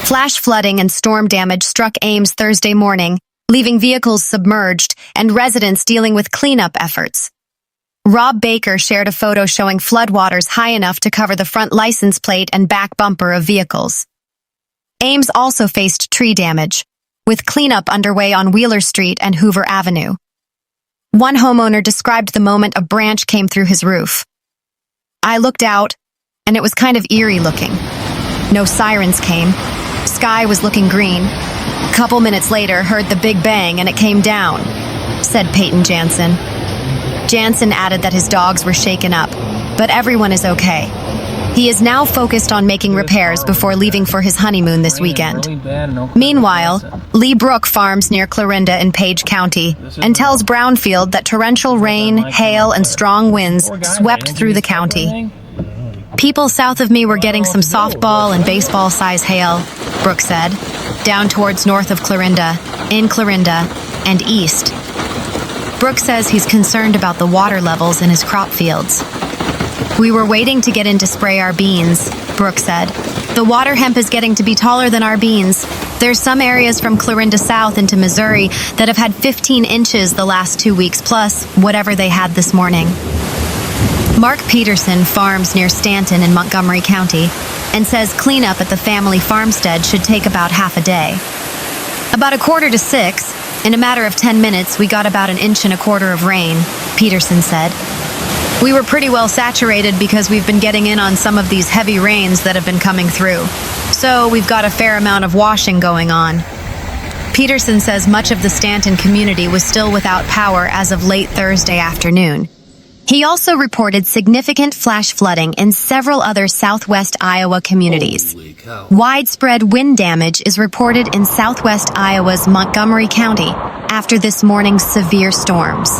Flash flooding and storm damage struck Ames Thursday morning, leaving vehicles submerged and residents dealing with cleanup efforts. Rob Baker shared a photo showing floodwaters high enough to cover the front license plate and back bumper of vehicles. Ames also faced tree damage, with cleanup underway on Wheeler Street and Hoover Avenue. One homeowner described the moment a branch came through his roof. "I looked out, and it was kind of eerie looking. No sirens came. Sky was looking green. Couple minutes later, heard the big bang and it came down," said Peyton Jansen. Jansen added that his dogs were shaken up, but everyone is okay. He is now focused on making repairs before leaving for his honeymoon this weekend. Meanwhile, Lee Brooke farms near Clarinda in Page County and tells Brownfield that torrential rain, hail, and strong winds swept through the county. "People south of me were getting some softball and baseball-size hail," Brooke said, down towards north of Clarinda, in Clarinda, and east. Brooke says he's concerned about the water levels in his crop fields. "We were waiting to get in to spray our beans," Brooke said. "The water hemp is getting to be taller than our beans. There's some areas from Clarinda south into Missouri that have had 15 inches the last 2 weeks, plus whatever they had this morning." Mark Peterson farms near Stanton in Montgomery County and says cleanup at the family farmstead should take about half a day. "About 5:45, in a matter of 10 minutes, we got about 1.25 inches of rain," Peterson said. "We were pretty well saturated because we've been getting in on some of these heavy rains that have been coming through. So we've got a fair amount of washing going on." Peterson says much of the Stanton community was still without power as of late Thursday afternoon. He also reported significant flash flooding in several other southwest Iowa communities. Widespread wind damage is reported in southwest Iowa's Montgomery County after this morning's severe storms.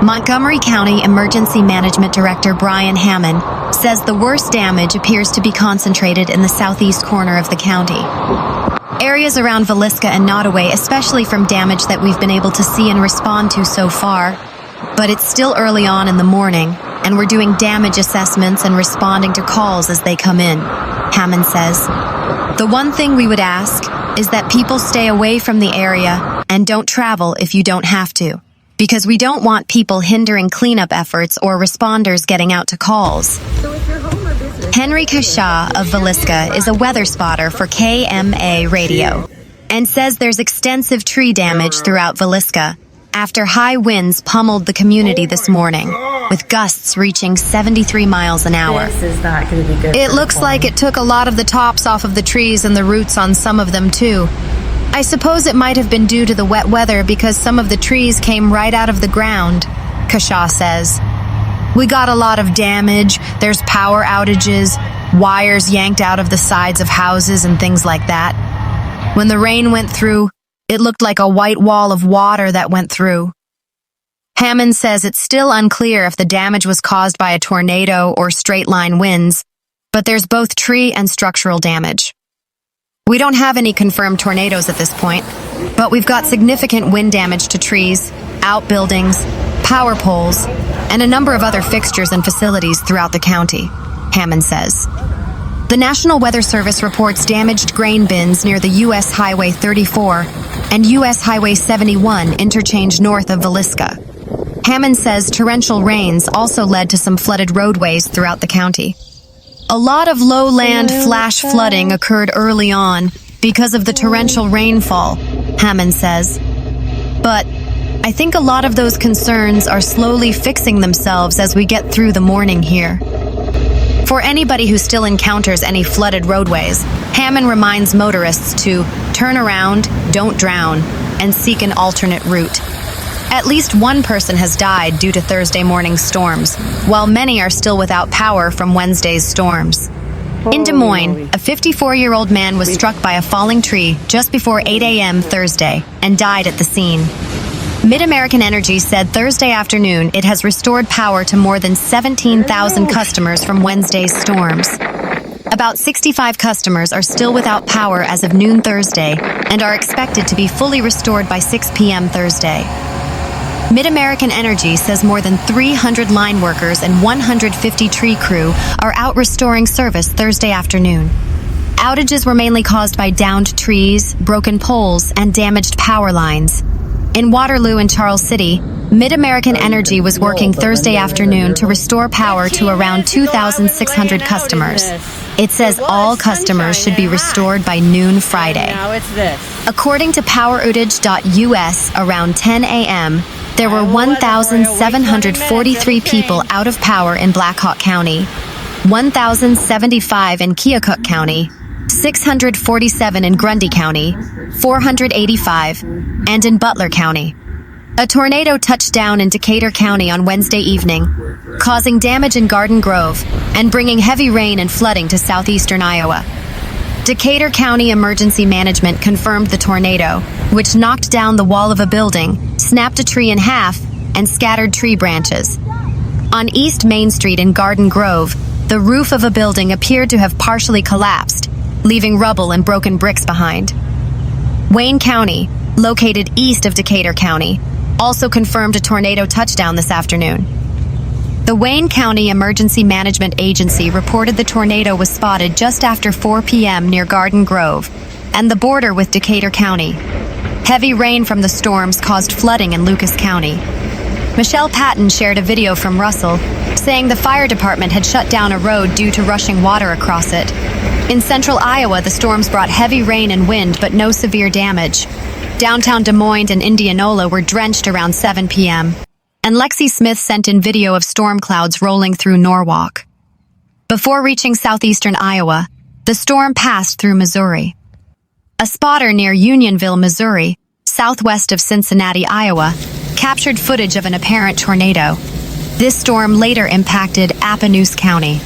Montgomery County Emergency Management Director Brian Hammond says the worst damage appears to be concentrated in the southeast corner of the county. Areas around Villisca and Nottoway, especially from damage that we've been able to see and respond to so far. But it's still early on in the morning, and we're doing damage assessments and responding to calls as they come in, Hammond says. "The one thing we would ask is that people stay away from the area and don't travel if you don't have to, because we don't want people hindering cleanup efforts or responders getting out to calls." Henry Kashaw of Villisca is a weather spotter for KMA Radio and says there's extensive tree damage throughout Villisca after high winds pummeled the community this morning, with gusts reaching 73 miles an hour. This is not going to be good. "It looks like it took a lot of the tops off of the trees and the roots on some of them too. I suppose it might have been due to the wet weather because some of the trees came right out of the ground," Kashaw says. "We got a lot of damage. There's power outages, wires yanked out of the sides of houses and things like that. When the rain went through, it looked like a white wall of water that went through." Hammond says it's still unclear if the damage was caused by a tornado or straight-line winds, but there's both tree and structural damage. "We don't have any confirmed tornadoes at this point, but we've got significant wind damage to trees, outbuildings, power poles, and a number of other fixtures and facilities throughout the county," Hammond says. The National Weather Service reports damaged grain bins near the U.S. Highway 34 and U.S. Highway 71 interchange north of Villisca. Hammond says torrential rains also led to some flooded roadways throughout the county. "A lot of lowland flash flooding occurred early on because of the torrential rainfall," Hammond says. "But I think a lot of those concerns are slowly fixing themselves as we get through the morning here." For anybody who still encounters any flooded roadways, Hammond reminds motorists to turn around, don't drown, and seek an alternate route. At least one person has died due to Thursday morning's storms, while many are still without power from Wednesday's storms. In Des Moines, a 54-year-old man was struck by a falling tree just before 8 a.m. Thursday and died at the scene. MidAmerican Energy said Thursday afternoon it has restored power to more than 17,000 customers from Wednesday's storms. About 65 customers are still without power as of noon Thursday and are expected to be fully restored by 6 p.m. Thursday. MidAmerican Energy says more than 300 line workers and 150 tree crew are out restoring service Thursday afternoon. Outages were mainly caused by downed trees, broken poles, and damaged power lines. In Waterloo and Charles City, MidAmerican Energy was working Thursday afternoon to restore power to around 2,600 customers. It says all customers should be restored by noon Friday. According to poweroutage.us, around 10 a.m., there were 1,743 people out of power in Blackhawk County, 1,075 in Keokuk County, 647 in Grundy County, 485, and in Butler County. A tornado touched down in Decatur County on Wednesday evening, causing damage in Garden Grove and bringing heavy rain and flooding to southeastern Iowa. Decatur County Emergency Management confirmed the tornado, which knocked down the wall of a building, snapped a tree in half, and scattered tree branches. On East Main Street in Garden Grove, the roof of a building appeared to have partially collapsed, leaving rubble and broken bricks behind. Wayne County, located east of Decatur County, also confirmed a tornado touchdown this afternoon. The Wayne County Emergency Management Agency reported the tornado was spotted just after 4 p.m. near Garden Grove and the border with Decatur County. Heavy rain from the storms caused flooding in Lucas County. Michele Patton shared a video from Russell, saying the fire department had shut down a road due to rushing water across it. In central Iowa, the storms brought heavy rain and wind, but no severe damage. Downtown Des Moines and Indianola were drenched around 7 p.m., and Lexi Smith sent in video of storm clouds rolling through Norwalk. Before reaching southeastern Iowa, the storm passed through Missouri. A spotter near Unionville, Missouri, southwest of Cincinnati, Iowa, captured footage of an apparent tornado. This storm later impacted Appanoose County.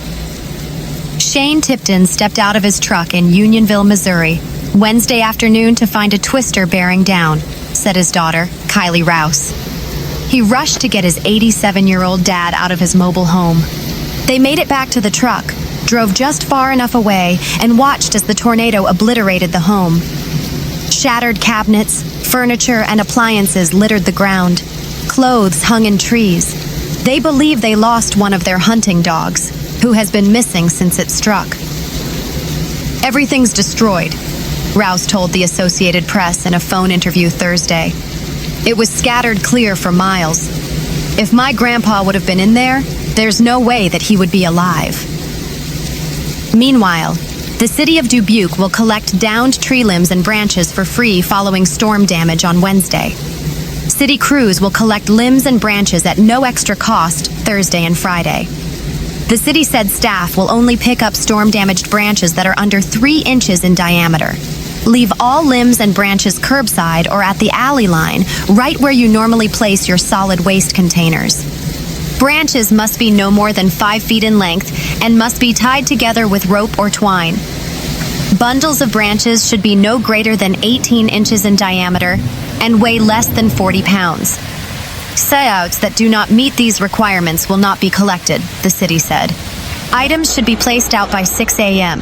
Shane Tipton stepped out of his truck in Unionville, Missouri, Wednesday afternoon to find a twister bearing down, said his daughter, Kylie Rouse. He rushed to get his 87-year-old dad out of his mobile home. They made it back to the truck, drove just far enough away, and watched as the tornado obliterated the home. Shattered cabinets, furniture, and appliances littered the ground. Clothes hung in trees. They believe they lost one of their hunting dogs, who has been missing since it struck. "Everything's destroyed," Rouse told the Associated Press in a phone interview Thursday. "It was scattered clear for miles. If my grandpa would have been in there, there's no way that he would be alive." Meanwhile, the City of Dubuque will collect downed tree limbs and branches for free following storm damage on Wednesday. City crews will collect limbs and branches at no extra cost Thursday and Friday. The city said staff will only pick up storm-damaged branches that are under 3 inches in diameter. Leave all limbs and branches curbside or at the alley line, right where you normally place your solid waste containers. Branches must be no more than 5 feet in length and must be tied together with rope or twine. Bundles of branches should be no greater than 18 inches in diameter and weigh less than 40 pounds. Sayouts that do not meet these requirements will not be collected, the city said. Items should be placed out by 6 a.m.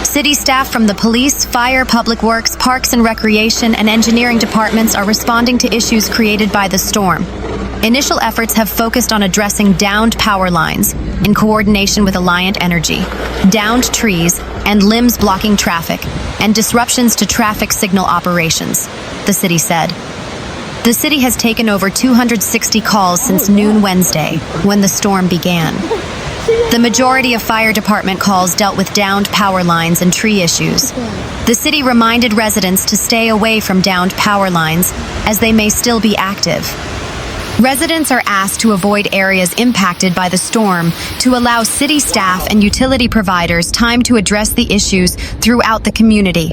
City staff from the police, fire, public works, parks and recreation, and engineering departments are responding to issues created by the storm. Initial efforts have focused on addressing downed power lines in coordination with Alliant Energy, downed trees, and limbs blocking traffic, and disruptions to traffic signal operations, the city said. The city has taken over 260 calls since noon Wednesday, when the storm began. The majority of fire department calls dealt with downed power lines and tree issues. The city reminded residents to stay away from downed power lines, as they may still be active. Residents are asked to avoid areas impacted by the storm to allow city staff and utility providers time to address the issues throughout the community.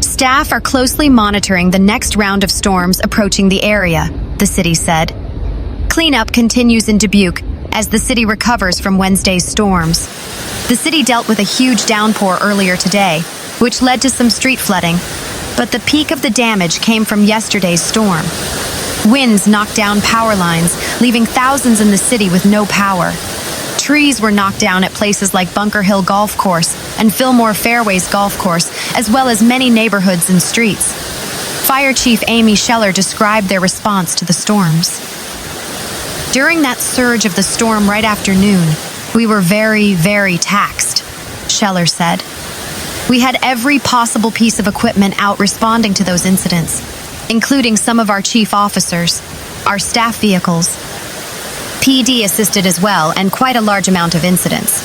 Staff are closely monitoring the next round of storms approaching the area, the city said. Cleanup continues in Dubuque as the city recovers from Wednesday's storms. The city dealt with a huge downpour earlier today, which led to some street flooding, but the peak of the damage came from yesterday's storm. Winds knocked down power lines, leaving thousands in the city with no power. Trees were knocked down at places like Bunker Hill Golf Course and Fillmore Fairways Golf Course, as well as many neighborhoods and streets. Fire Chief Amy Scheller described their response to the storms. "During that surge of the storm right after noon, we were very, very taxed," Scheller said. We had every possible piece of equipment out responding to those incidents, including some of our chief officers, our staff vehicles. PD assisted as well, and quite a large amount of incidents.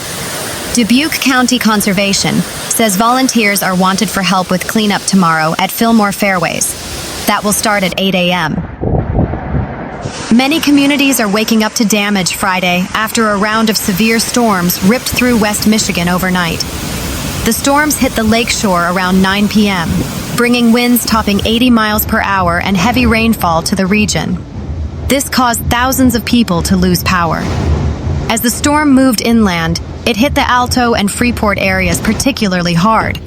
Dubuque County Conservation says volunteers are wanted for help with cleanup tomorrow at Fillmore Fairways. That will start at 8 a.m. Many communities are waking up to damage Friday after a round of severe storms ripped through West Michigan overnight. The storms hit the lakeshore around 9 p.m., bringing winds topping 80 miles per hour and heavy rainfall to the region. This caused thousands of people to lose power. As the storm moved inland, it hit the Alto and Freeport areas particularly hard.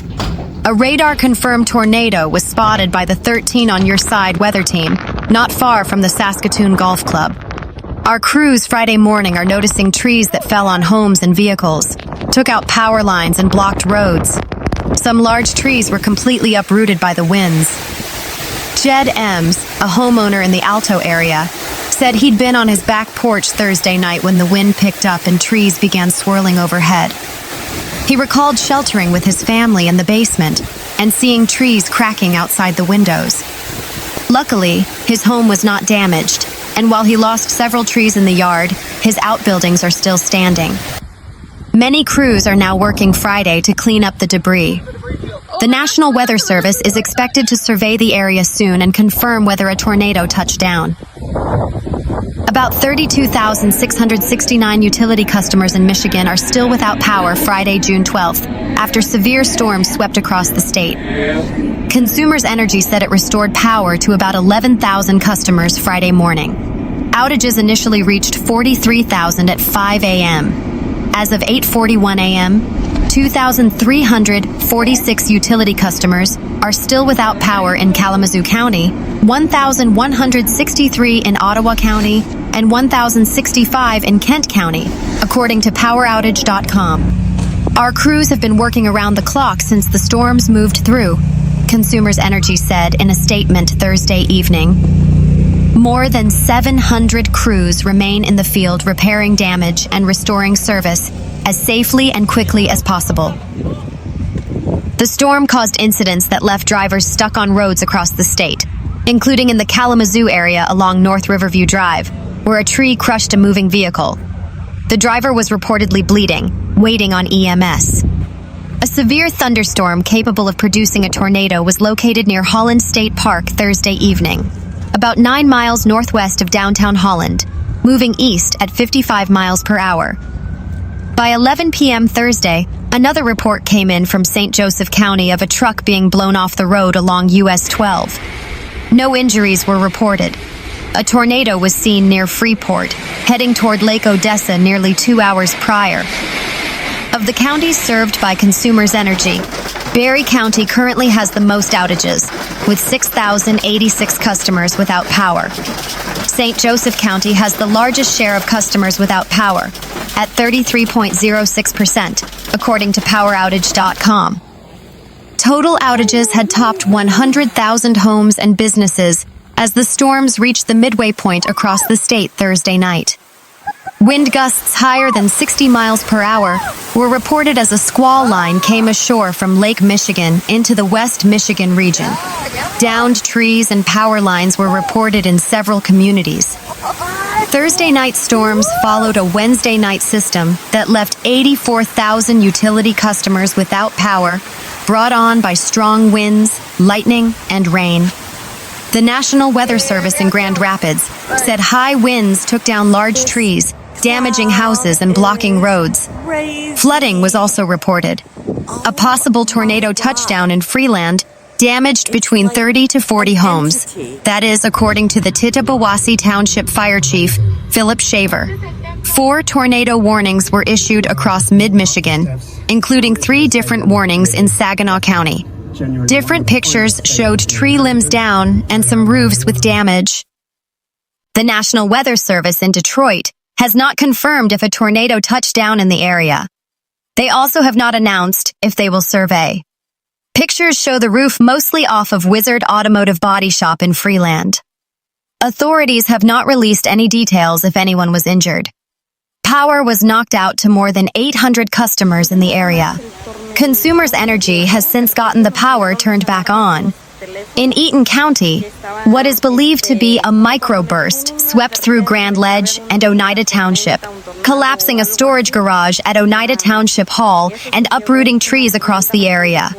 A radar-confirmed tornado was spotted by the 13 on Your Side weather team, not far from the Saskatoon Golf Club. Our crews Friday morning are noticing trees that fell on homes and vehicles, took out power lines and blocked roads. Some large trees were completely uprooted by the winds. Jed Eames, a homeowner in the Alto area, said he'd been on his back porch Thursday night when the wind picked up and trees began swirling overhead. He recalled sheltering with his family in the basement and seeing trees cracking outside the windows. Luckily, his home was not damaged, and while he lost several trees in the yard, his outbuildings are still standing. Many crews are now working Friday to clean up the debris. The National Weather Service is expected to survey the area soon and confirm whether a tornado touched down. About 32,669 utility customers in Michigan are still without power Friday, June 12th, after severe storms swept across the state. Consumers Energy said it restored power to about 11,000 customers Friday morning. Outages initially reached 43,000 at 5 a.m. As of 8:41 a.m., 2,346 utility customers are still without power in Kalamazoo County, 1,163 in Ottawa County, and 1,065 in Kent County, according to PowerOutage.com. Our crews have been working around the clock since the storms moved through, Consumers Energy said in a statement Thursday evening. More than 700 crews remain in the field repairing damage and restoring service as safely and quickly as possible. The storm caused incidents that left drivers stuck on roads across the state, including in the Kalamazoo area along North Riverview Drive, where a tree crushed a moving vehicle. The driver was reportedly bleeding, waiting on EMS. A severe thunderstorm capable of producing a tornado was located near Holland State Park Thursday evening, about 9 miles northwest of downtown Holland, moving east at 55 miles per hour. By 11 p.m. Thursday, another report came in from St. Joseph County of a truck being blown off the road along US 12. No injuries were reported. A tornado was seen near Freeport, heading toward Lake Odessa nearly 2 hours prior. Of the counties served by Consumers Energy, Barry County currently has the most outages, with 6,086 customers without power. St. Joseph County has the largest share of customers without power, at 33.06%, according to PowerOutage.com. Total outages had topped 100,000 homes and businesses as the storms reached the midway point across the state Thursday night. Wind gusts higher than 60 miles per hour were reported as a squall line came ashore from Lake Michigan into the West Michigan region. Downed trees and power lines were reported in several communities. Thursday night storms followed a Wednesday night system that left 84,000 utility customers without power, brought on by strong winds, lightning, and rain. The National Weather Service in Grand Rapids said high winds took down large trees, damaging houses and blocking roads. Flooding was also reported. A possible tornado touchdown in Freeland damaged between 30 to 40 homes. That is, according to the Tittabawassee Township Fire Chief, Philip Shaver. 4 tornado warnings were issued across mid-Michigan, including 3 different warnings in Saginaw County. Different pictures showed tree limbs down and some roofs with damage. The National Weather Service in Detroit has not confirmed if a tornado touched down in the area. They also have not announced if they will survey. Pictures show the roof mostly off of Wizard Automotive Body Shop in Freeland. Authorities have not released any details if anyone was injured. Power was knocked out to more than 800 customers in the area. Consumers Energy has since gotten the power turned back on. In Eaton County, what is believed to be a microburst swept through Grand Ledge and Oneida Township, collapsing a storage garage at Oneida Township Hall and uprooting trees across the area.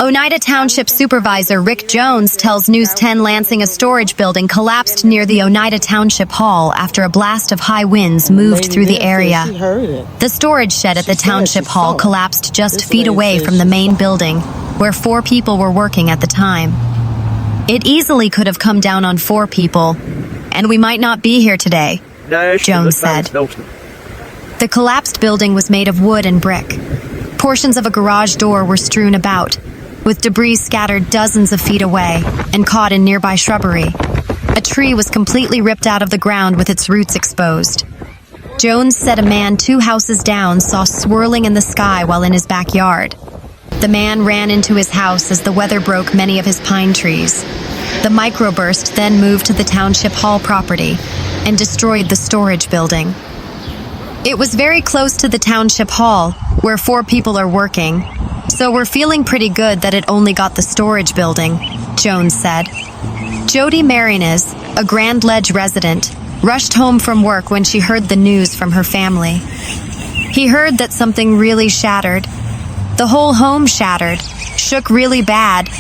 Oneida Township Supervisor Rick Jones tells News 10 Lansing a storage building collapsed near the Oneida Township Hall after a blast of high winds moved through the area. The storage shed at the Township Hall collapsed just feet away from the main building, where 4 people were working at the time. It easily could have come down on 4 people, and we might not be here today, Jones said. The collapsed building was made of wood and brick. Portions of a garage door were strewn about, with debris scattered dozens of feet away and caught in nearby shrubbery. A tree was completely ripped out of the ground with its roots exposed. Jones said a man 2 houses down saw swirling in the sky while in his backyard. The man ran into his house as the weather broke many of his pine trees. The microburst then moved to the Township Hall property and destroyed the storage building. It was very close to the Township Hall, where 4 people are working, so we're feeling pretty good that it only got the storage building, Jones said. Jody Marines, a Grand Ledge resident, rushed home from work when she heard the news from her family. He heard that something really shattered. The whole home shattered, shook really bad,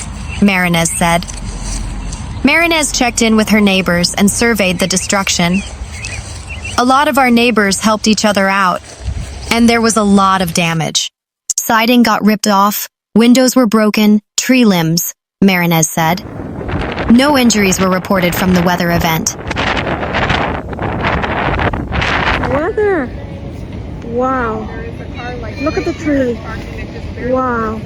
Marines said. Marines checked in with her neighbors and surveyed the destruction. A lot of our neighbors helped each other out, and there was a lot of damage. Siding got ripped off, windows were broken, tree limbs, Marines said. No injuries were reported from the weather event. Weather! Wow. Look at the tree. Wow.